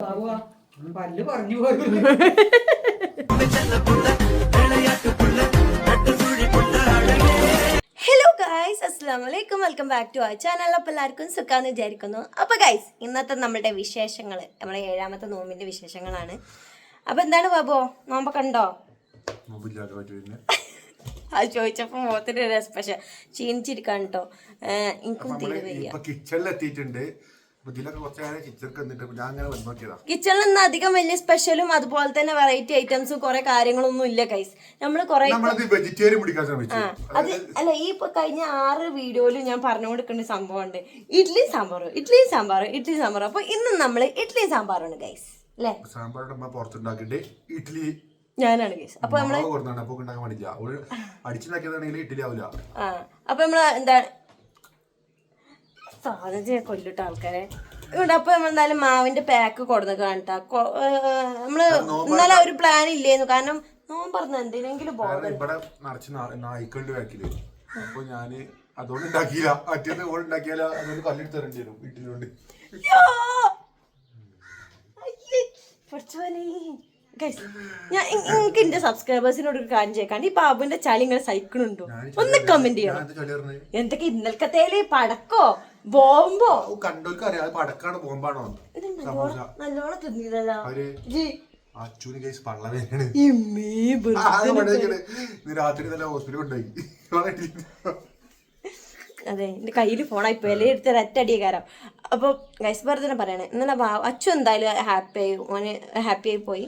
പല്ല് പറഞ്ഞു പോയി. ഹലോ ഗൈസ്, അസ്സലാമു അലൈക്കും. Welcome back to our channel. അപ്പോൾ എല്ലാവർക്കും സുഖാന്ന് വിചാരിക്കുന്നു. അപ്പോൾ ഗൈസ്, ഇന്നത്തെ നമ്മുടെ വിശേഷങ്ങൾ, നമ്മുടെ 7ാമത്തെ നോമ്പിന്റെ വിശേഷങ്ങളാണ്. അപ്പോൾ എന്താണ് ബാബു, നോമ്പൊക്കെ ഉണ്ടോ? അത് ചോദിച്ചപ്പോ മുഖത്തിന്റെ ഒരു എക്സ്പ്രഷൻ ക്ഷീണിച്ചിരിക്കാൻ കേട്ടോ. എനിക്കും തീരെ വയ്യ. കിച്ചണിൽ നിന്ന് അധികം വലിയ സ്പെഷ്യലും അതുപോലെ തന്നെ വെറൈറ്റി ഐറ്റംസും കുറെ കാര്യങ്ങളൊന്നും ഇല്ല ഗൈസ്. നമ്മള് കുറെ അത് അല്ല, ഈ കഴിഞ്ഞ 6 വീഡിയോയിലും ഞാൻ പറഞ്ഞുകൊടുക്കേണ്ട സംഭവം ഉണ്ട്. ഇഡ്ലി സാമ്പാർ. അപ്പൊ ഇന്ന് നമ്മള് ഇഡ്ലി സാമ്പാറാണ് ഗൈസ്, അല്ലേ? ഞാനാണ് ഗൈസ്. അപ്പൊ നമ്മള് അപ്പൊ നമ്മള് എന്താണ് സാധനം കൊല്ലിട്ട ആൾക്കാരെ ഇവിടെ. അപ്പൊ നമ്മളെന്തായാലും മാവിന്റെ പാക്ക് കൊടുന്ന് കാണിട്ടാ. നമ്മള് ഇന്നലെ ഒരു പ്ലാൻ ഇല്ലേന്നു, കാരണം നോമ്പ് പറഞ്ഞ എന്തിനെങ്കിലും പോകണം. ഞാൻ എനിക്ക് എന്റെ സബ്സ്ക്രൈബേഴ്സിനോട് ഒരു കാര്യം ചെയ്യിക്കാണ്ട് ഈ ബാബുവിന്റെ ചളി ഇങ്ങനെ സഹിക്കണുണ്ടോ ഒന്ന് കമന്റ് ചെയ്യണം. എന്തൊക്കെ ഇന്നലക്കത്തേല് പടക്കോ ബോംബോ നല്ലോണം തിന്നില്ലല്ലോ. അതെ, എന്റെ കയ്യിൽ ഫോണായിപ്പോ എല്ലാം എടുത്ത് ഒരറ്റടിയക്കാരം. അപ്പൊ ഗൈസ് വെറുതെ പറയണേ, ഇന്നലെ അച്ചു എന്തായാലും ഹാപ്പി ആയി പോയി.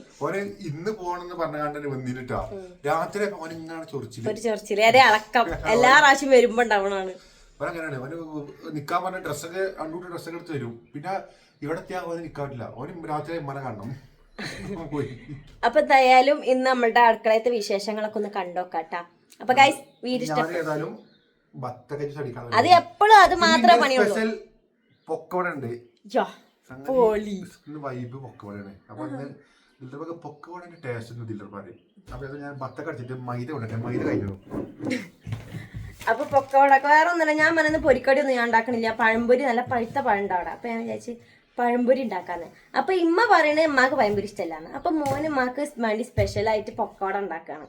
ഒരു ചൊറിച്ചില് അതെ അളക്കം എല്ലാ പ്രാവശ്യം വരുമ്പോ ഉണ്ടാവണാണ്. നിക്കാൻ പറഞ്ഞ ഡ്രസ്സൊക്കെ 2 ഡ്രസ്സൊക്കെ എടുത്ത് തരും. പിന്നെ ഇവിടെ നിക്കാൻ പറ്റില്ല, ഓന് രാത്രി ഉമ്മനെ കാണണം. അപ്പൊ എന്തായാലും ഇന്ന് നമ്മളുടെ അടുക്കളയത്തെ വിശേഷങ്ങളൊക്കെ ഒന്ന് കണ്ടോക്കാട്ടാ. അപ്പൊ ഗൈസ് വീഡിയോ ഏതായാലും അത് എപ്പോഴും അത് മാത്രമേ പണിയുള്ളൂ. പൊക്കവടുണ്ട് വൈബ് പൊക്കവടാണ്. അപ്പൊ പൊക്കവടന്റെ ടേസ്റ്റ് ദില്ലർ പറയും. അപ്പൊ ഞാൻ ബത്തക്ക അടിച്ചിട്ട് മൈദ കൊണ്ടേ, മൈദ കഴിഞ്ഞു. അപ്പൊ പൊക്കവടൊക്കെ വേറെ ഒന്നുമില്ല. ഞാൻ പറയുന്ന പൊരിക്കടി ഒന്നും ഞാൻ ഉണ്ടാക്കണില്ല. പഴംപൊരി നല്ല പഴുത്ത പഴം അവിടെ. അപ്പൊ ഞാൻ വിചാരിച്ച് പഴംപൊരി ഉണ്ടാക്കാന്ന്. അപ്പൊ ഇമ്മ പറയണേ ഉമ്മാക്ക് പഴംപൊരി ഇഷ്ടമല്ലാന്ന്. അപ്പൊ മോന് ഉമ്മാക്ക് വേണ്ടി സ്പെഷ്യലായിട്ട് പൊക്കവട ഉണ്ടാക്കാണ്.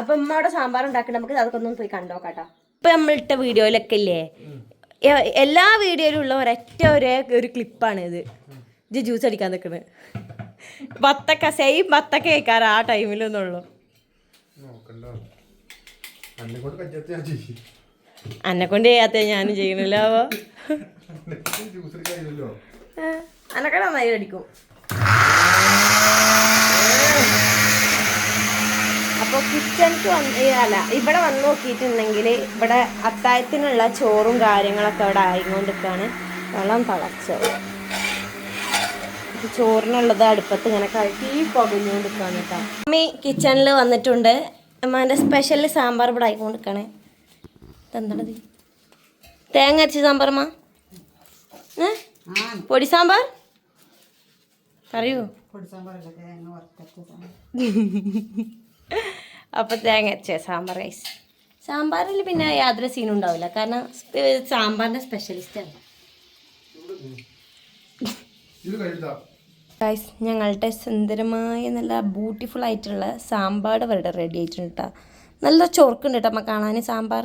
അപ്പൊ ഉമ്മ അവിടെ സാമ്പാർ ഉണ്ടാക്കണ്ട. നമുക്ക് അതൊക്കെ ഒന്ന് പോയി കണ്ടോക്കാട്ടോ. ഇപ്പൊ നമ്മളിട്ട വീഡിയോയിലൊക്കെ ഇല്ലേ, എല്ലാ വീഡിയോയിലും ഉള്ള ഒരു ക്ലിപ്പാണ് ഇത്. ജ്യൂസ് അടിക്കാൻ നിൽക്കുന്നത് ബത്തക്ക സെയിം ബത്തക്ക കഴിക്കാറ് ആ ടൈമിലൊന്നുള്ളൂ. അന്നെ കൊണ്ട് ചെയ്യാത്ത ഞാനും ചെയ്യണില്ലോ. അനക്കട നന്നായി അടിക്കും. അപ്പോൾ കിച്ചണിക്ക് അല്ല ഇവിടെ വന്ന് നോക്കിയിട്ടുണ്ടെങ്കിൽ ഇവിടെ അത്താഴത്തിനുള്ള ചോറും കാര്യങ്ങളൊക്കെ ഇവിടെ ആയിക്കൊണ്ടിരിക്കുകയാണ്. വെള്ളം തിളച്ചത് ചോറിനുള്ളത് അടുപ്പത്ത് ഇങ്ങനെ കഴുകി പുകഞ്ഞുകൊണ്ടിരിക്കുകയാണ് കേട്ടോ. അമ്മി കിച്ചണിൽ വന്നിട്ടുണ്ട്. അമ്മാൻ്റെ സ്പെഷ്യൽ സാമ്പാർ ഇവിടെ ആയിക്കൊണ്ടിരിക്കുകയാണ്. ഇതെന്താണത്? തേങ്ങ അരച്ച സാമ്പാറമ്മ? പൊടി സാമ്പാർ പറയൂ. അപ്പോൾ തേങ്ങ അരച്ച സാമ്പാർ ഗൈസ്. സാമ്പാറിൽ പിന്നെ യാതൊരു സീനും ഉണ്ടാവില്ല, കാരണം സാമ്പാറിൻ്റെ സ്പെഷ്യലിസ്റ്റാണ് ഗൈസ്. ഞങ്ങളുടെ സുന്ദരമായ നല്ല ബ്യൂട്ടിഫുൾ ആയിട്ടുള്ള സാമ്പാർ ഇവിടെ റെഡി ആയിട്ടുണ്ട് കേട്ടോ. നല്ല ചൊറുക്കുണ്ട് കേട്ടോ അമ്മ കാണാൻ. സാമ്പാർ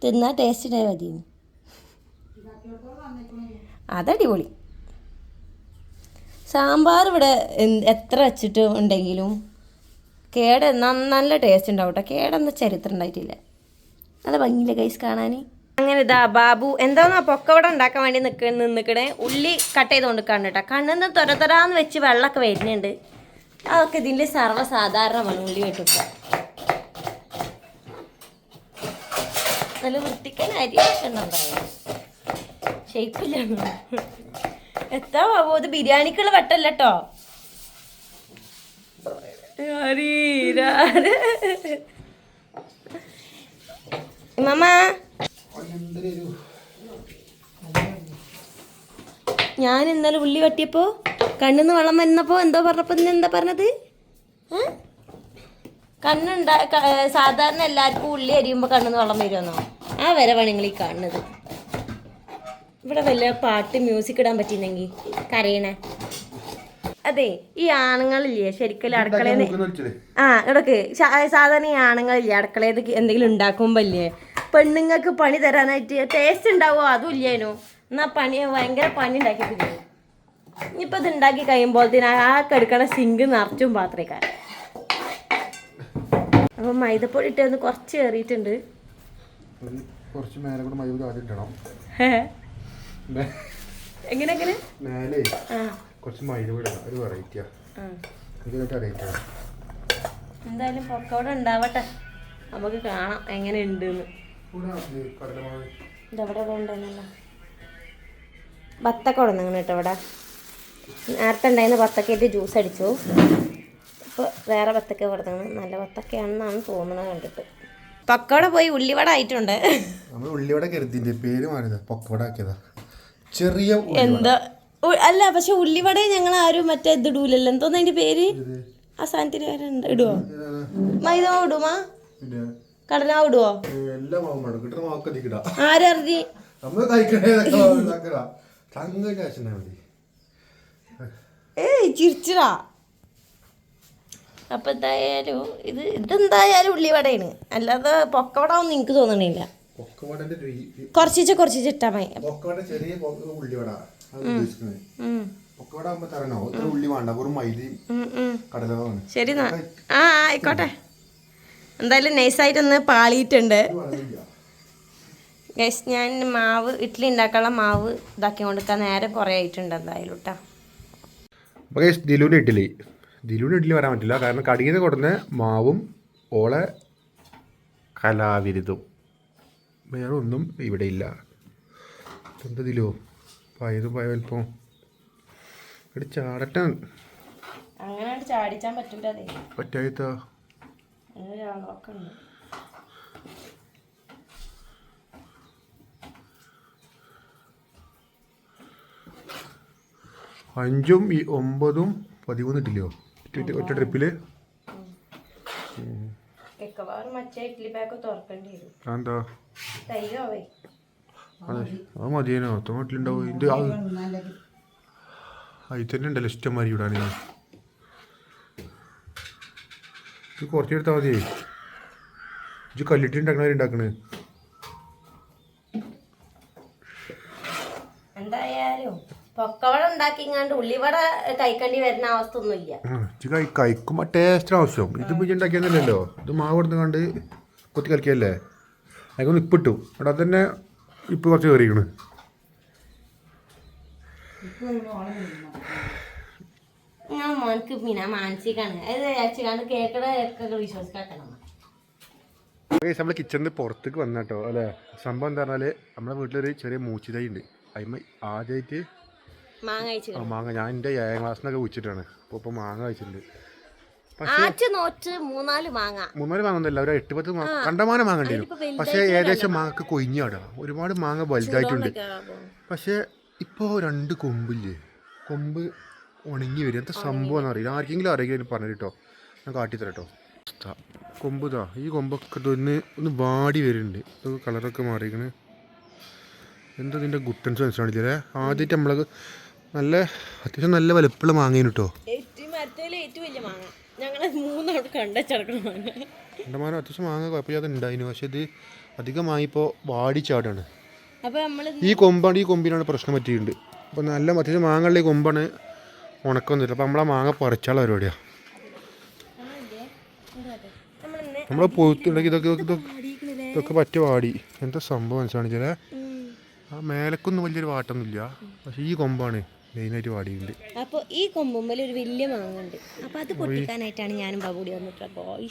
തിന്നാൻ ടേസ്റ്റ് ഉണ്ടായി മതി. അതടിപൊളി സാമ്പാർ. ഇവിടെ എത്ര വെച്ചിട്ട് ഉണ്ടെങ്കിലും നല്ല ടേസ്റ്റ് ഉണ്ടാവും കേട്ടോ. കേടെന്ന ചരിത്രം ഉണ്ടായിട്ടില്ല. നല്ല ഭംഗിയില്ല ഗൈസ് കാണാൻ. അങ്ങനെ ഇതാ ബാബു എന്താന്നാ പൊക്കവട ഉണ്ടാക്കാൻ വേണ്ടി നിൽക്കണേ. ഉള്ളി കട്ട് ചെയ്ത് കൊണ്ടിരിക്കാണ് കേട്ടോ. കണ്ണിന്ന് തൊരതൊരാന്ന് വെച്ച് വെള്ളമൊക്കെ വരുന്നുണ്ട്. അതൊക്കെ ഇതിൻ്റെ സർവ്വസാധാരണമാണ്. ഉള്ളി വെട്ടിട്ട് നല്ല വൃത്തിക്കാൻ അരിയൊക്കെ ഉണ്ടാവും. ഷേപ്പില്ല എത്താ ബാബു, ഇത് ബിരിയാണിക്കുള്ള വെട്ടല്ല കേട്ടോ. മമ്മ ഞാൻ ഇന്നലെ ഉള്ളി വെട്ടിയപ്പോ കണ്ണിന്ന് വെള്ളം വരുന്നപ്പോ എന്തോ പറഞ്ഞപ്പോ എന്താ പറഞ്ഞത്? സാധാരണ എല്ലാവർക്കും ഉള്ളി അരിയുമ്പോ കണ്ണിന്ന് വെള്ളം വരുമെന്നോ? ആ വരവാണ് നിങ്ങൾ ഈ കാണുന്നത്. ഇവിടെ വല്ല പാട്ട് മ്യൂസിക് ഇടാൻ പറ്റിയിരുന്നെങ്കിൽ കരയണേ. അതെ, ഈ ആണുങ്ങളില്ലേ ശരിക്കും അടുക്കളയിൽ ഇടക്ക് സാധാരണ ഈ ആണുങ്ങളില്ലേ അടുക്കളയിൽ എന്തെങ്കിലും ഉണ്ടാക്കുമ്പോ ഇല്ലേ പെണ്ണുങ്ങൾക്ക് പണി തരാനായിട്ട് ടേസ്റ്റ് ഉണ്ടാവോ അതും ഇല്ലേനു. എന്നാ പണി ഭയങ്കര പണി ഉണ്ടാക്കിയിട്ടില്ലേ. ഇനിയിപ്പോൾ ഇത് ഉണ്ടാക്കി കഴിയുമ്പോഴത്തേന് ആ കെടുക്കണ സിങ്ക് നിറച്ചും പാത്രക്കാർ. അപ്പം മൈദപ്പൊടി ഇട്ടൊന്ന് കുറച്ച് കയറിയിട്ടുണ്ട്. എങ്ങനെ എന്തായാലും പൊക്കോട ഉണ്ടാവട്ടെ, നമുക്ക് കാണാം എങ്ങനെ ഉണ്ട്. ഇതെവിടെ ഉണ്ടെന്നല്ലോ ബത്തക്ക ഉടനെ കേട്ടോ. ഇവിടെ നേരത്തെ ഉണ്ടായിരുന്ന ബത്തക്കയിട്ട് ജ്യൂസ് അടിച്ചു. ഇപ്പോൾ വേറെ ബത്തക്ക കൊടുത്താണ്. നല്ല ബത്തക്കയാണെന്നാണ് തോന്നുന്നത് കണ്ടിട്ട്. പക്കോട പോയി ഉള്ളിവട ആയിട്ടുണ്ട്. ഉള്ളിവട കരുതിന്റെ പേര് മാറിയതാ, പക്കോട ആക്കിയതാ. ചെറിയ എന്താ അല്ല, പക്ഷെ ഉള്ളിവട ഞങ്ങൾ ആരും മറ്റേ ഇത് ഇടൂലല്ലോ. എന്തോന്ന് അതിന്റെ പേര്? ആ സാധനത്തിന് പേരുണ്ട്. ഇടുവോ? മൈദ മാവ് ഇടുമാ? കടലാവ് ഇടുവോ? ആരറിഞ്ഞ് ചിരിച്ചിടാ. അപ്പൊ എന്തായാലും ഇതെന്തായാലും ഉള്ളിവടയാണ്, അല്ലാതെ പൊക്കവട ഒന്നും എനിക്ക് തോന്നണില്ല. കുറച്ച് ഇട്ടാ മതി. ശരി, ആ ആയിക്കോട്ടെ. എന്തായാലും നൈസായിട്ടൊന്ന് പാളിയിട്ടുണ്ട്. ഗൈസ്, ഞാൻ മാവ് ഇഡ്ഡലി ഉണ്ടാക്കാനുള്ള മാവ് ഇതാക്കി കൊടുക്കാൻ നേരെ കുറേ ആയിട്ടുണ്ട്. എന്തായാലും കേട്ടോ. ദിലുവിന് ഇഡ്ഡലി വരാൻ പറ്റില്ല, കാരണം കടിയിൽ നിന്ന് കൊടുന്ന മാവും ഓളെ കലാവിരുതും വേറെ ഒന്നും ഇവിടെ ഇല്ല. എന്താ ദിലു പയതും പയവൽപ്പം ഇവിടെ ചാടട്ടെ. അങ്ങനെ ചാടിച്ചാൻ പറ്റൂല, പറ്റാത്ത അഞ്ചും 9 13 ഇട്ടില്ലയോ ഒറ്റ ട്രിപ്പില്? എന്താ അത് മതിയേനോ? അത്ര വീട്ടിലുണ്ടാവും. ഇത് അതിൽ തന്നെ ഉണ്ടല്ലോ ഇഷ്ടംമാതിരി ഇടാൻ. ഇത് കുറച്ചെടുത്താൽ മതി. ഇത് കല്ലിട്ട് ഉണ്ടാക്കണേ. എന്തായാലും പൊക്കവട ഉണ്ടാക്കിങ്ങാണ്ട് ഉള്ളിവട കഴിക്കേണ്ടി വരുന്ന അവസ്ഥ ഒന്നുമില്ല. കഴിക്കുമ്പോൾ ടേസ്റ്റിന് ആവശ്യം. ഇത് പിന്നെ ഉണ്ടാക്കിയെന്നല്ലോ. ഇത് മാവ് കൊടുത്ത് കണ്ട് കൊത്തി കളിക്കല്ലേ. അതിക്കൊന്ന് ഇപ്പിട്ടു. അവിടെ തന്നെ ഇപ്പം കുറച്ച് കയറിക്കണ്. ഞാൻ മോനക്ക് പിന്നെ മാനസികാണ് അത് വിചാരിച്ചാണ്ട് കേൾക്കണ വിശ്വസിക്കണം. നമ്മൾ കിച്ചണിന് പുറത്തേക്ക് വന്നോ അല്ലേ. സംഭവം എന്താ പറഞ്ഞാൽ നമ്മുടെ വീട്ടിലൊരു ചെറിയ മൂച്ചിതൈ ഉണ്ട്. അതിന് ആദ്യമായിട്ട് മാങ്ങ ഞാൻ എൻ്റെ 7ാം ക്ലാസ്സിനൊക്കെ വെച്ചിട്ടാണ്. അപ്പോൾ മാങ്ങ കഴിച്ചിട്ടുണ്ട്. 3-4 മാങ്ങ ഒന്നല്ല, ഒരു 8-10 കണ്ടമാനം മാങ്ങ ഉണ്ടായിരുന്നു. പക്ഷേ ഏകദേശം മാങ്ങക്ക് കൊഴിഞ്ഞാടാ. ഒരുപാട് മാങ്ങ വലുതായിട്ടുണ്ട്. പക്ഷേ ഇപ്പോൾ 2 കൊമ്പില്ലേ, കൊമ്പ് ഉണങ്ങി വരും. എന്താ സംഭവം എന്നറിയില്ല. ആർക്കെങ്കിലും അറിയില്ല പറഞ്ഞു കേട്ടോ, ഞാൻ കാട്ടിത്തരാം കേട്ടോ. കൊമ്പ് ഈ കൊമ്പൊക്കെ ഒന്ന് വാടി വരുന്നുണ്ട്. കളറൊക്കെ മാറിയിരിക്കണ്. എന്താ ഇതിൻ്റെ ഗുട്ടൻസ് മനസ്സിലാണില്ലേ. ആദ്യമായിട്ട് നമ്മളത് അത്യാവശ്യം നല്ല വലുപ്പമുള്ള മാങ്ങയാണ് കേട്ടോ. കണ്ടമാനം അത്യാവശ്യം മാങ്ങ കുഴപ്പമില്ലാതെ ഉണ്ടായിരുന്നു. പക്ഷെ ഇത് അധികം മാങ്ങിപ്പോൾ വാടിച്ചാടാണ്. ഈ കൊമ്പിനാണ് പ്രശ്നം പറ്റിയിട്ടുണ്ട്. അപ്പോൾ നല്ല അത്യാവശ്യം മാങ്ങയുള്ള ഈ കൊമ്പാണ് ഉണക്കൊന്നുമില്ല. അപ്പോൾ നമ്മളാ മാങ്ങ പറിച്ചാലുള്ള പരിപാടിയാണ്. നമ്മൾ പൊത്തുണ്ടെങ്കിൽ ഇതൊക്കെ പറ്റ വാടി. എന്താ സംഭവം മനസ്സിലാണില്ലേ. ആ മേലക്കൊന്നും വലിയൊരു വാട്ടൊന്നുമില്ല. പക്ഷെ ഈ കൊമ്പാണ് മെയിനായിട്ട് വാടിയിട്ടുണ്ട്. അപ്പോൾ ഈ കൊമ്പുമ്മൽ ഒരു വലിയ മാങ്ങ ഉണ്ട്. അപ്പോൾ അത് പൊട്ടിക്കാനായിട്ടാണ് ഞാനും ബാബുടി വന്നിട്ടുള്ളത്.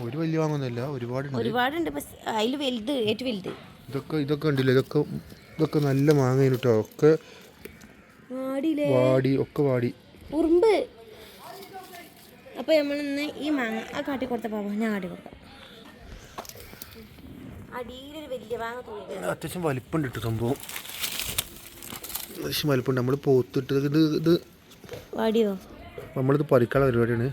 ഒരു വലിയ മാങ്ങൊന്നുമില്ല, ഒരുപാടുണ്ട്. അതിൽ വലുത് ഏറ്റവും വലുത് ഇതൊക്കെ ഉണ്ടല്ലോ. ഇതൊക്കെ നല്ല മാങ്ങയാണ് കേട്ടോ. ഒക്കെ വാടി ഉറുമ്പ്. അപ്പോൾ നമ്മളിന്ന് ഈ മാങ്ങ ആ കാട്ടി കൊടുത്ത പാവ ഞാൻ കാട്ടി കൊടുക്കാം. അടിയിലൊരു വലിയ മാങ്ങ തോന്നി. അത്യാവശ്യം വലിപ്പമുണ്ട് കേട്ടോ സംഭവം. അത്യാവശ്യം വലിപ്പമുണ്ട്. നമ്മൾ പോത്തിട്ട് ഇത് വാടിയോ. നമ്മളിത് പറിക്കാനുള്ള പരിപാടിയാണ്.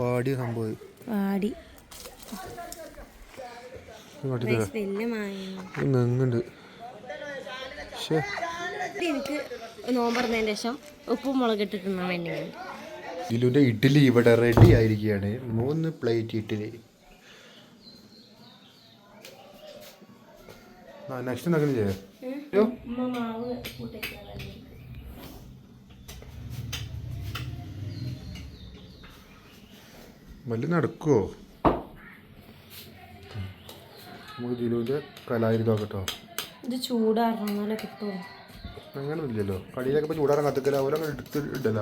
വാടിയ സംഭവം വാടി വലിയ നെങ്ങുണ്ട്. എനിക്ക് നോമ്പറന്നതിന് ശേഷം ഉപ്പും മുളകിട്ട് തിന്നാൻ വേണ്ടി ജിലുവിൻ്റെ ഇഡ്ഡലി ഇവിടെ റെഡി ആയിരിക്കുകയാണ്. 3 പ്ലേറ്റ് ഇഡ്ഡലി. നെക്സ്റ്റ് എന്താ മാവ് വലിയ നടക്കുമോ? നമുക്ക് ജിലുവിൻ്റെ കലായിൽ നോക്കട്ടോ. ഇത് ചൂടാറണല്ലോ കിട്ടുമോ? അങ്ങനെ ഇല്ലല്ലോ. കടിയിലൊക്കെ ഇപ്പോൾ ചൂടാറാൻ കത്തിക്കല ഓരോ എടുത്ത് ഇടല.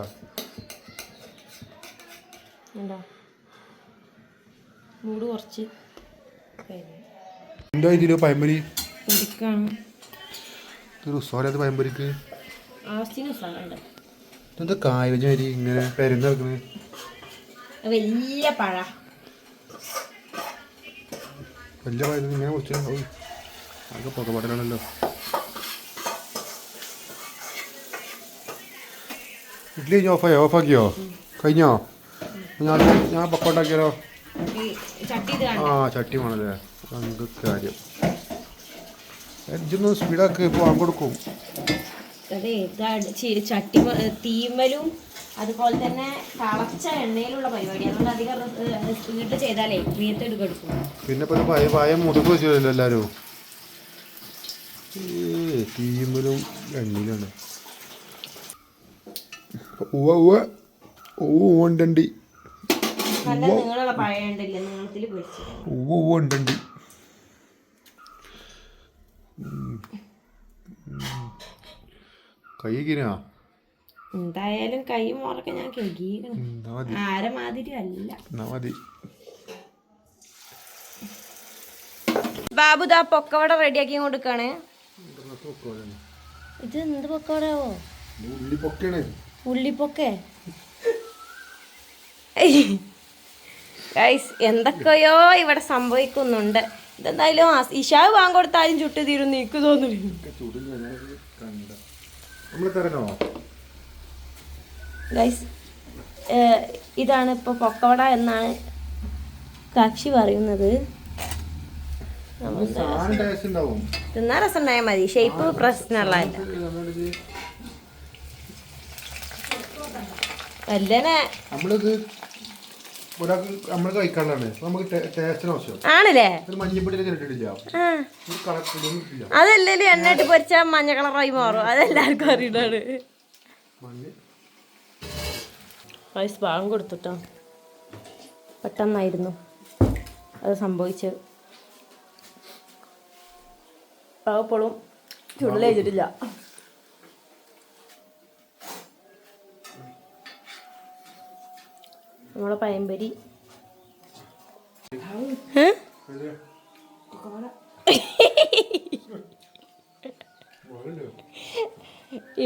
മൂട് കുറച്ച് എന്താ ഇതിലോ പയമ്പരി പൊടിക്കാണ്. ഉസ്സാരത് പയമ്പരിക്ക് ആവശ്യത്തിന് ഉസ്സാറുണ്ട്. എന്താ കായ് വെച്ച അരി ഇങ്ങനെ പെരുന്ന് നടക്കുന്നത്? വലിയ പഴ വലിയ പഴ ഇങ്ങനെ കുറച്ച് അതൊക്കെ പുകപാടലാണല്ലോ. ഇഡ്ഡലി ഓഫാക്കിയോ? കഴിഞ്ഞോ? ഞാൻ പക്കോണ്ടാക്കിയാലോ? ആ ചട്ടി വേണല്ലേ? എന്ത് കാര്യം. ഇതൊന്ന് സ്പീഡാക്കി ഇപ്പോൾ വാങ്ങി കൊടുക്കും. അതെ ചട്ടി തീമലും അതുപോലെ തന്നെ തിളച്ച എണ്ണയിലുള്ള പരിപാടി. അതുകൊണ്ട് അധികം സ്പീഡ് ചെയ്താലേ മീത്തെടുക്കും എടുക്കും. പിന്നെ ഇപ്പോൾ പായ മുതുക്ക് വെച്ചല്ലോ എല്ലാവരും. തീമലും എണ്ണയിലാണ്. ഉണ്ടണ്ടി ഉണ്ടണ്ടി കൈകിനാ എന്തായാലും കൈ മുറക്കെ ഞാൻ ആരമാതിരി അല്ല. ബാബു ദാ പൊക്കവട റെഡിയാക്കി കൊടുക്കാണ്. ഇത് എന്ത് പൊക്കവടാവോ? ഉള്ളിപ്പൊക്കെ എന്തൊക്കെയോ ഇവിടെ സംഭവിക്കുന്നുണ്ട്. ഇതെന്തായാലും ഇഷാവ് വാങ്ങിക്കൊടുത്താലും ചുട്ട് തീരും എനിക്ക് തോന്നുന്നു. ഗൈസ് ഇതാണ് ഇപ്പൊ പൊക്കവട എന്നാണ് കക്ഷി പറയുന്നത്. തിന്നാ രസം ഉണ്ടായാൽ മതി. ഷേപ്പ് പ്രശ്നമുള്ളതല്ല. ആണല്ലേ? അതല്ലേ എണ്ണയിട്ട് പൊരിച്ചാൽ മഞ്ഞ കളറായി മാറും. അതെല്ലാവർക്കും അറിയണാണ്. ഭാഗം കൊടുത്തിട്ടോ. പെട്ടെന്നായിരുന്നു അത് സംഭവിച്ചത്. പാവപ്പോഴും ചുടല ചെയ്തിട്ടില്ല. നമ്മളെ പയമ്പരി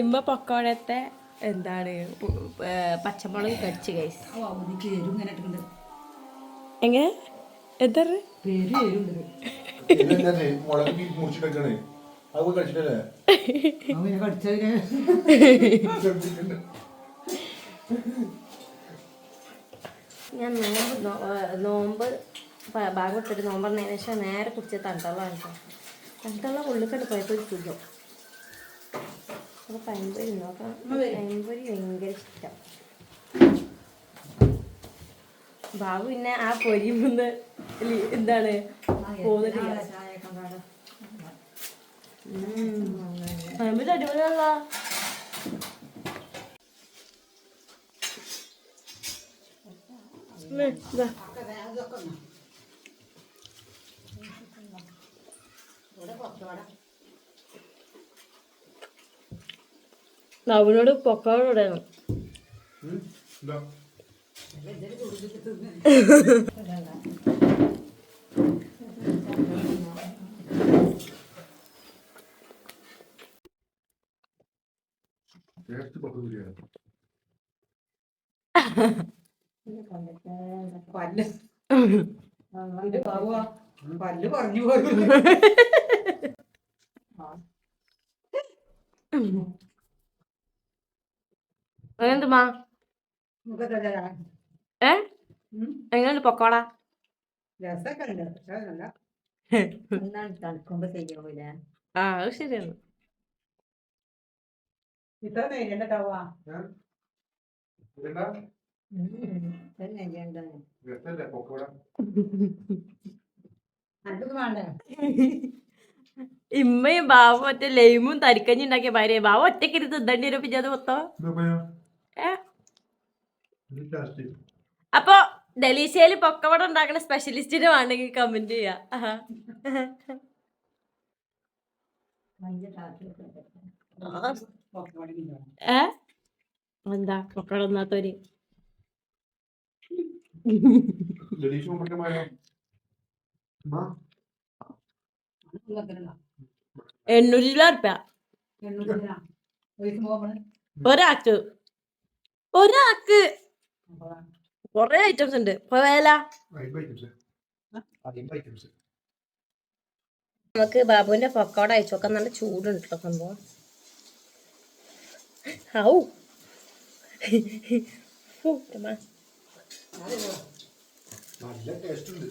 ഇമ്മ പക്കോടത്തെ എന്താണ് പച്ചമുളക് കടിച്ച് കഴിച്ചു. എങ്ങനെ എന്താ ഞാൻ നോമ്പ് ഭാഗം ഇട്ടിട്ട് നോമ്പറിനു ശേഷം നേരെ കുടിച്ച തണ്ടള്ളാണ്. തണ്ടള്ള ഉള്ളിക്കണ്ട് പോയപ്പോൾ ഒരു സുഖം. അപ്പോൾ പയമ്പൊരി നോക്കാം. പയമ്പൊരി ഭയങ്കര ഇഷ്ടം. ബാബു പിന്നെ ആ പൊരിയുമ്പോ എന്താണ് പോന്നിട്ടില്ല. പയമ്പൊരി അടിപൊളിയല്ല. അവനോട് പൊക്കോടാണ്. പല്ല് പറഞ്ഞു പോലും. എന്തുമാ എങ്ങനെയുണ്ട് പൊക്കോട? രസമൊക്കെ ഉണ്ട് പക്ഷേ നല്ല എന്താണ് തണുക്കുമ്പോ ശരിയാവൂല. ആ അത് ശരിയാണ്. ഇത്ര നേരിണ്ടാവാ ഇതെന്താ? രസല്ലേ പക്കോട? അതൊന്നും വേണ്ട. ഇമ്മയും ബാബു മറ്റേ ലൈമും തരിക്കഞ്ഞി ഉണ്ടാക്കിയ ഭാര്യ ബാബു ഒറ്റയ്ക്ക് ഇരുന്ന് തിന്നേണ്ടി വരും പിന്നെ അത് മൊത്തം. ഏ അപ്പൊ ഡെലീഷ്യയില് പൊക്കവട ഉണ്ടാക്കുന്ന സ്പെഷ്യലിസ്റ്റിന് വേണമെങ്കിൽ കമന്റ് ചെയ്യാ. ഏ എന്താ പൊക്കവട ഒന്നാത്തവര്? 800 ഒരാൾക്ക് കൊറേ ഐറ്റംസ് ഉണ്ട്. വില നമുക്ക് ബാബുവിന്റെ പൊക്കോട അയച്ചു നോക്കാം. നല്ല ചൂടുണ്ട് കേട്ടോ സംഭവം. ഔ നല്ല ടേസ്റ്റ് ഉണ്ട്.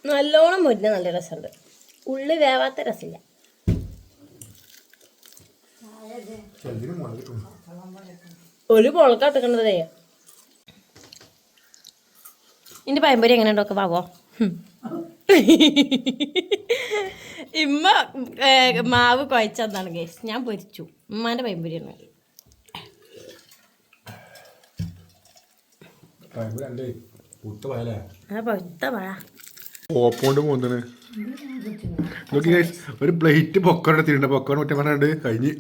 നല്ലോണം മുരിഞ്ഞ നല്ല രസമുണ്ട്. ഉള്ളി വേവാത്ത രസമില്ല. ഒരു മുളകാട്ടിക്കണതേ. ഇന്റെ പഴംപൊരി എങ്ങനെ ഉണ്ടോ ബാബോ? ഇമ്മ മാവ് കുഴച്ചതാണ് ഗേസ്. ഞാൻ പൊരിച്ചു. ഉമ്മാന്റെ പഴംപൊരിയാണ്. പഴുത്ത പഴ ഓപ്പോണ്ട് പോകുന്നത്. ഒരു പ്ലേറ്റ് പൊക്കോട എടുത്തിട്ടുണ്ട്. പൊക്കോട മറ്റേ പറഞ്ഞിട്ട് കഴിഞ്ഞ്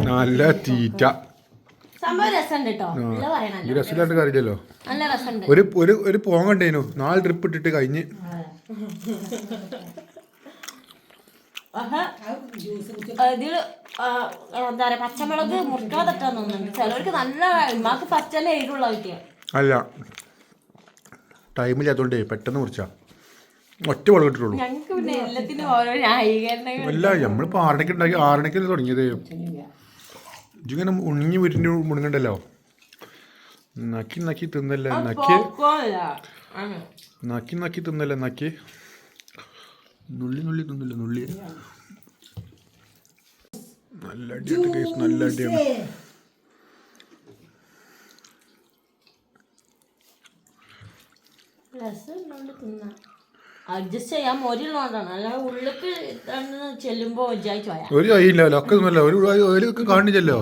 നല്ല തീറ്റ. സംഭവം രസമുണ്ട് കേട്ടോ. ഈ രസമില്ലാണ്ട് കാര്യമില്ലല്ലോ. നല്ല രസമുണ്ട്. ഒരു പോങ്ങണ്ടേനു 4 ട്രിപ്പ് ഇട്ടിട്ട് കഴിഞ്ഞ്. ഇതില് എന്താ പറയാ പച്ചമുളക് മുറിക്കാതെ തോന്നുന്നുണ്ട്. ചിലവർക്ക് നല്ല ഉമ്മാക്ക് പച്ചല എരിവുള്ള കിട്ടിയ അല്ല ടൈമില്ലാത്തോണ്ടേ പെട്ടെന്ന് മുറിച്ചാ ഒറ്റ മുളക് ഇട്ടിട്ടുള്ളൂ. ഞങ്ങക്ക് പിന്നെ എല്ലാത്തിനും ഓരോ ന്യായീകരണങ്ങൾ. അല്ല നമ്മളിപ്പോൾ 6 ഉണ്ടാക്കി 6 തുടങ്ങിയത്. ഇതിങ്ങനെ ഉണങ്ങി വീട്ടിൻ്റെ മുണങ്ങണ്ടല്ലോ. നക്കി നക്കി തിന്നല്ലേ നക്കി തിന്നല്ലേ നക്കി നുള്ളി തിന്നില്ല നുള്ളി. നല്ല അടിയാണ് കേസ്, നല്ല അടിയാണ്. അഡ്ജസ്റ്റ് ചെയ്യാൻ മൊരിയുള്ളതുകൊണ്ടാണ്. അല്ലാതെ ഉള്ളിക്ക് ചെല്ലുമ്പോ ഒരു കൈയില്ലല്ലോ. ഒക്കെ തിന്നല്ലോ. ഒരു കാണിച്ചല്ലോ.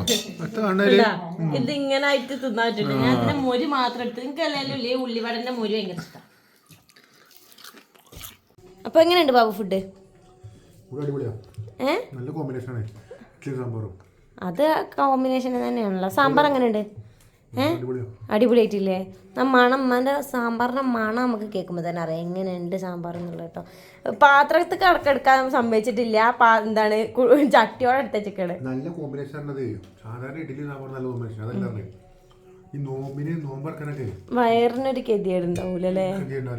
ഇത് ഇങ്ങനെ ആയിട്ട് തിന്നാൻ പറ്റില്ല. ഞാൻ ഇതിന്റെ മൊരി മാത്രം എടുത്ത്. നിങ്ങൾക്ക് എല്ലാവരും ഇല്ലേ ഉള്ളിവടന്റെ മൊരി ഭയങ്കര ഇഷ്ടം. അപ്പൊ എങ്ങനെയുണ്ട് ബാബു ഫുഡ്? നല്ല കോമ്പിനേഷൻ. അത് കോമ്പിനേഷൻ തന്നെയാണല്ലോ. സാമ്പാർ എങ്ങനെയുണ്ട്? അടിപൊളിയായിട്ടില്ലേ? മണം അമ്മേൻ്റെ സാമ്പാറിൻ്റെ മണം നമുക്ക് കേൾക്കുമ്പോൾ തന്നെ അറിയാം എങ്ങനെയുണ്ട് സാമ്പാർ എന്നുള്ളത് കേട്ടോ. പാത്രത്തിൽ കിടക്കെടുക്കാൻ സമ്മതിച്ചിട്ടില്ല. എന്താണ് ചട്ടിയോടെ എടുത്ത ചിക്കണ്. നല്ല കോമ്പിനേഷൻ. സാധാരണ ഇഡ്ഡലി സാമ്പാർ നല്ല കോമ്പിനേഷൻ. അതല്ല ഈ നോമ്പിന് നോമ്പറക്കാനൊക്കെ വയറിനൊരു ഗതികേടുണ്ടാവൂലല്ലേ?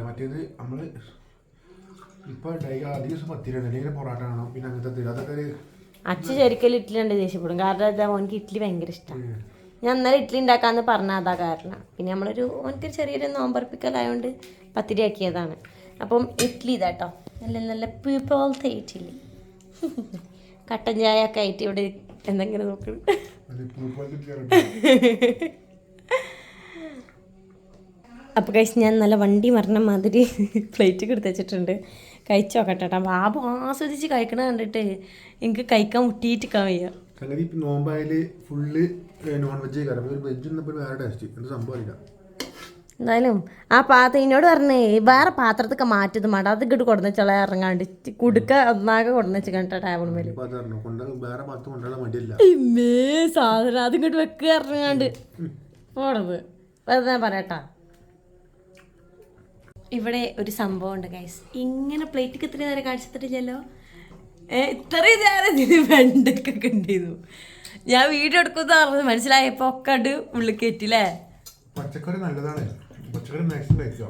മറ്റേത് നമ്മള് ഇപ്പൊ അധികം ദിവസം പത്തിരിയാണ്, അല്ലെങ്കിൽ പൊറാട്ട കാണാം, പിന്നെ അങ്ങനത്തെ അതൊക്കെ. അച്ഛൻ ശരിക്കും ഇഡ്ഡലി ഉണ്ട് ദേഷ്യപ്പെടും. കാരണം എന്താ ഓനക്ക് ഇഡ്ഡലി ഭയങ്കര ഇഷ്ടമാണ്. ഞാൻ അന്നേരം ഇഡ്ഡലി ഉണ്ടാക്കാമെന്ന് പറഞ്ഞാൽ അതാ കാരണം. പിന്നെ ഓനക്കൊരു ചെറിയൊരു നോമ്പറപ്പിക്കലായതുകൊണ്ട് പത്തിരി ആക്കിയതാണ്. അപ്പം ഇഡ്ഡലി ഇതാട്ടോ, നല്ല നല്ല പോലത്തെ ഇഡ്ഡലി. കട്ടൻ ചായ ഒക്കെ ആയിട്ട് ഇവിടെ എന്തെങ്കിലും നോക്കണം. അപ്പോൾ കഴിച്ച് ഞാൻ നല്ല വണ്ടി മരണ മാതിരി പ്ലേറ്റ് എടുത്ത് വെച്ചിട്ടുണ്ട്. കഴിച്ചു നോക്കട്ടെ. ബാബു ആസ്വദിച്ച് കഴിക്കണ കണ്ടിട്ട് എനിക്ക് കഴിക്കാൻ മുട്ടിയിട്ടിക്കാൻ വയ്യ. നോമ്പായാല് ഫുള്ള് നോൺ വെജ് വെജ് വേറെ ടേസ്റ്റ്. എന്ത് സംഭവമില്ല. എന്തായാലും ആ പാത്രം എന്നോട് പറഞ്ഞേ വേറെ പാത്രത്തൊക്കെ മാറ്റത് മട അത് ഇങ്ങോട്ട് കൊടുന്ന വെച്ചാൽ ഇറങ്ങാണ്ട് കുടുക്ക ഒന്നാകെ കൊടുന്ന വെച്ച് കണ്ടിട്ട് ടേബിൾ മേലെ സാധനം അത് ഇങ്ങോട്ട് വെക്കുക ഇറങ്ങാണ്ട് പോണത്. അത് ഞാൻ പറയട്ടാ. ഇവിടെ ഒരു സംഭവം ഉണ്ട് ഗൈസ്. ഇങ്ങനെ പ്ലേറ്റിക്ക് ഇത്രയും നേരം കാണിച്ചിട്ടില്ലല്ലോ. ഇത്രയും നേരം ഇതിന് വെണ്ടൊക്കെ ഉണ്ടായിരുന്നു. ഞാൻ വീഡിയോ എടുക്കുന്ന പറഞ്ഞത് മനസ്സിലായപ്പോ ഒക്കെ ഉണ്ട് ഉള്ളിൽ കയറ്റില്ലേ. പച്ചക്കറി നല്ലതാണ്. പച്ചക്കറി മാക്സിമം കഴിക്കുക.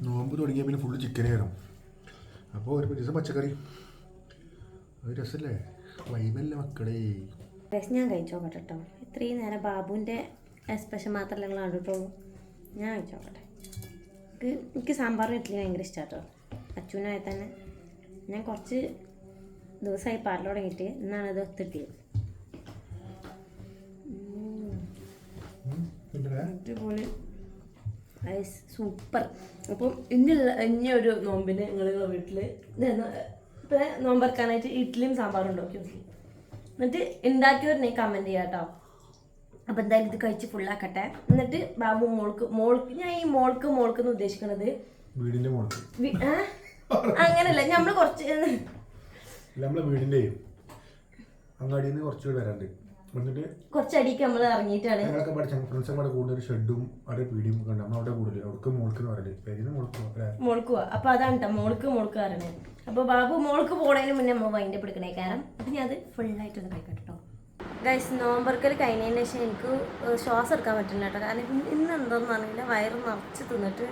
നോമ്പ് തുടങ്ങിയാൽ പിന്നെ ഫുള്ള് ചിക്കനായിരുന്നു. അപ്പോൾ ഒരു ദിവസം പച്ചക്കറി അത് രസമല്ലേ, വൈബല്ലേ മക്കളെ. ഞാൻ കഴിച്ചോക്കട്ടെ കേട്ടോ. ഇത്രയും നേരം ബാബുവിൻ്റെ എക്സ്പ്രഷൻ മാത്രമല്ല നിങ്ങൾ കണ്ടിട്ടുള്ളൂ. ഞാൻ കഴിച്ചോക്കട്ടെ. എനിക്ക് സാമ്പാറും ഇഡ്ഡലി ഭയങ്കര ഇഷ്ടമാണ് കേട്ടോ. അച്ഛനായി തന്നെ ഞാൻ കുറച്ച് ദിവസമായി പാലിൽ തുടങ്ങിയിട്ട് എന്നാണ് ഇത് ഒത്തിട്ടിയത്. അടിപൊളി, സൂപ്പർ. അപ്പം ഇനി ഒരു നോമ്പിന് നിങ്ങൾ വീട്ടിൽ ഇപ്പം നോമ്പറക്കാനായിട്ട് ഇഡ്ഡലിയും സാമ്പാറും ഉണ്ടാക്കി നോക്കി. എന്നിട്ട് ഉണ്ടാക്കിയവരെ കമൻറ്റ് ചെയ്യാം കേട്ടോ. അപ്പം എന്തായാലും ഇത് കഴിച്ച് ഫുള്ളാക്കട്ടെ. എന്നിട്ട് ബാബു മോൾക്ക് ഞാൻ ഈ മോൾക്ക് എന്ന് ഉദ്ദേശിക്കണത് വീടിന്റെ മോൾക്ക് അങ്ങനല്ല, നമ്മൾ കുറച്ച് നമ്മളെ വീടിന്റെ അങ്ങാടിയിൽ നിന്ന് കുറച്ചുകൂടി വരാണ്ട് എന്നിട്ട് കുറച്ചടിക്ക് നമ്മൾ ഇറങ്ങിയിട്ടാണ്. ഞങ്ങളൊക്കെ പഠിച്ച ഫ്രണ്ട്സൊക്കെ കൂടുതൽ ഷെഡും അവിടെ പീടിയും ഒക്കെ ഉണ്ട്. നമ്മളവിടെ കൂടുതൽ അവർക്ക് മോൾക്ക് എന്ന് പറയല്, പേരിന് മോൾക്ക് പോവാ. അപ്പൊ അതാണ് കേട്ടോ മോൾക്ക് പറയണേ. അപ്പൊ ബാബു മോൾക്ക് പോണതിന് മുന്നേ നമ്മൾ വൈൻഡ് അപ്പ് എടുക്കണേ. കാരണം അപ്പൊ ഞാൻ അത് ഫുള്ളായിട്ടൊന്ന് കഴിക്കട്ടെ കേട്ടോ. ഗൈസ്, നോമ്പർക്കൽ കഴിഞ്ഞതിന് ശേഷം എനിക്ക് ശ്വാസം എടുക്കാൻ പറ്റില്ല കേട്ടോ. കാരണം ഇന്ന് എന്താണെന്ന് അറിയില്ല, വയറ് നിറച്ച് തിന്നിട്ട്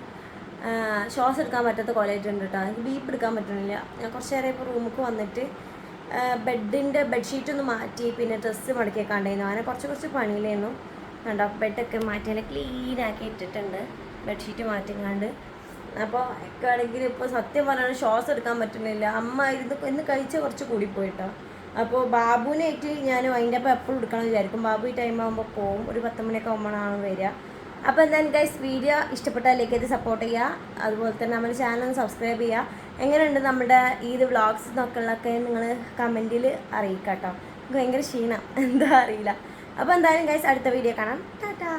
ശ്വാസം എടുക്കാൻ പറ്റാത്ത കോലമായിട്ടുണ്ട് കേട്ടോ. എനിക്ക് ബീപ്പ് എടുക്കാൻ പറ്റണില്ല. ഞാൻ കുറച്ച് നേരം ഇപ്പോൾ റൂമിലേക്ക് വന്നിട്ട് ബെഡ്ഷീറ്റ് ഒന്ന് മാറ്റി, പിന്നെ ഡ്രസ്സ് മടക്കിയേക്കാണ്ടായിരുന്നു. അങ്ങനെ കുറച്ച് പണിയിലായിരുന്നു. കണ്ടോ, ബെഡൊക്കെ മാറ്റി നല്ല ക്ലീനാക്കി ഇട്ടിട്ടുണ്ട്, ബെഡ്ഷീറ്റ് മാറ്റിങ്ങാണ്ട്. അപ്പോൾ എനിക്കാണെങ്കിൽ ഇപ്പോൾ സത്യം പറഞ്ഞാൽ ശ്വാസം എടുക്കാൻ പറ്റുന്നില്ല. അമ്മ ഇന്ന് കഴിച്ച കുറച്ച് കൂടിപ്പോയിട്ടോ. അപ്പോൾ ബാബുവിനായിട്ട് ഞാൻ അതിൻ്റെ അപ്പം എപ്പോഴും എടുക്കണം വിചാരിക്കും. ബാബു ഈ ടൈം ആകുമ്പോൾ പോവും, ഒരു 10 മണിയൊക്കെ ആകുമ്പോഴാണ് വരിക. അപ്പോൾ എന്തായാലും ഗൈസ്, വീഡിയോ ഇഷ്ടപ്പെട്ടാൽ ലൈക്ക് ചെയ്ത് സപ്പോർട്ട് ചെയ്യുക. അതുപോലെ തന്നെ നമ്മുടെ ചാനൽ സബ്സ്ക്രൈബ് ചെയ്യുക. എങ്ങനെയുണ്ട് നമ്മുടെ ഈദ് വ്ളോഗ്സ് എന്നൊക്കെ നിങ്ങൾ കമൻറ്റിൽ അറിയിക്കാം കേട്ടോ. എനിക്ക് ഭയങ്കര ക്ഷീണം, എന്താ അറിയില്ല. അപ്പോൾ എന്തായാലും ഗൈസ്, അടുത്ത വീഡിയോ കാണാം. ടാറ്റാ.